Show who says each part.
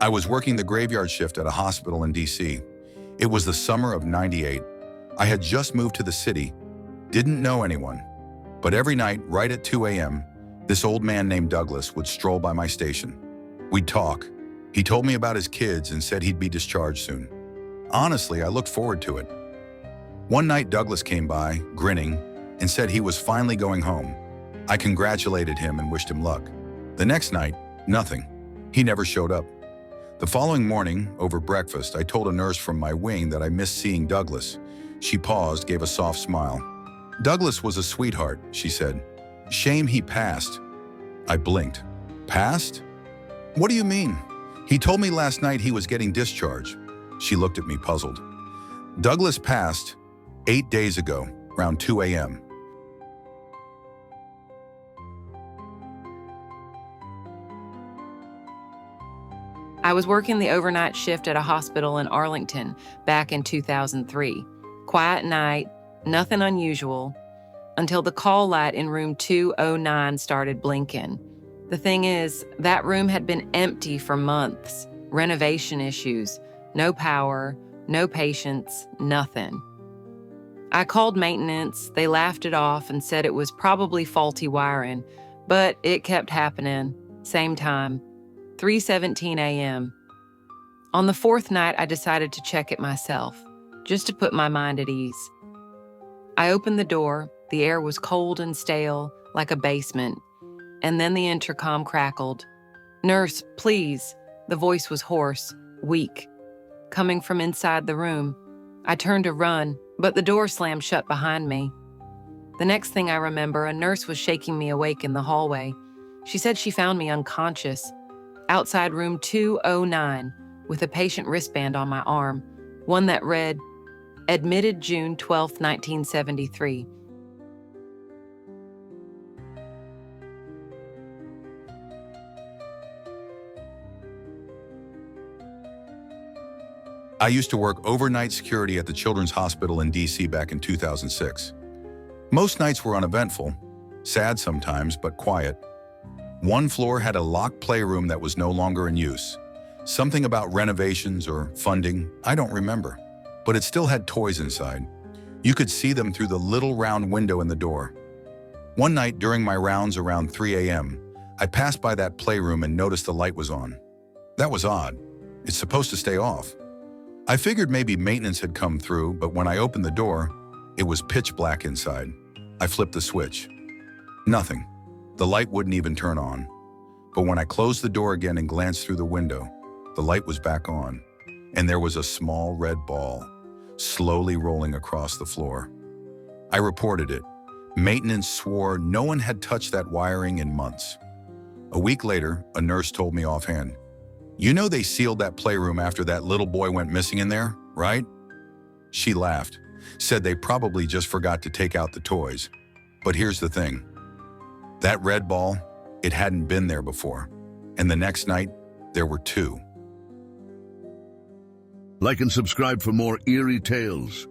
Speaker 1: I was working the graveyard shift at a hospital in DC. It was the summer of '98. I had just moved to the city, didn't know anyone. But every night, right at 2 a.m., this old man named Douglas would stroll by my station. We'd talk. He told me about his kids and said he'd be discharged soon. Honestly, I looked forward to it. One night, Douglas came by, grinning, and said he was finally going home. I congratulated him and wished him luck. The next night, nothing. He never showed up. The following morning, over breakfast, I told a nurse from my wing that I missed seeing Douglas. She paused, gave a soft smile. "Douglas was a sweetheart," she said. "Shame he passed." I blinked. "Passed? What do you mean?" "He told me last night he was getting discharged." She looked at me puzzled. "Douglas passed 8 days ago, around 2 a.m.
Speaker 2: I was working the overnight shift at a hospital in Arlington back in 2003. Quiet night, nothing unusual, until the call light in room 209 started blinking. The thing is, that room had been empty for months. Renovation issues, no power, no patients, nothing. I called maintenance, they laughed it off and said it was probably faulty wiring, but it kept happening. Same time, 3:17 a.m. On the fourth night, I decided to check it myself, just to put my mind at ease. I opened the door, the air was cold and stale, like a basement, and then the intercom crackled. "Nurse, please." The voice was hoarse, weak, coming from inside the room. I turned to run, but the door slammed shut behind me. The next thing I remember, a nurse was shaking me awake in the hallway. She said she found me unconscious, outside room 209, with a patient wristband on my arm, one that read, "Admitted June 12, 1973.
Speaker 1: I used to work overnight security at the Children's Hospital in DC back in 2006. Most nights were uneventful, sad sometimes, but quiet. One floor had a locked playroom that was no longer in use. Something about renovations or funding, I don't remember, but it still had toys inside. You could see them through the little round window in the door. One night during my rounds around 3 a.m., I passed by that playroom and noticed the light was on. That was odd. It's supposed to stay off. I figured maybe maintenance had come through, but when I opened the door, it was pitch black inside. I flipped the switch. Nothing. The light wouldn't even turn on. But when I closed the door again and glanced through the window, the light was back on, and there was a small red ball, slowly rolling across the floor. I reported it. Maintenance swore no one had touched that wiring in months. A week later, a nurse told me offhand, "You know they sealed that playroom after that little boy went missing in there, right?" She laughed, said they probably just forgot to take out the toys. But here's the thing. That red ball, it hadn't been there before. And the next night, there were two.
Speaker 3: Like and subscribe for more eerie tales.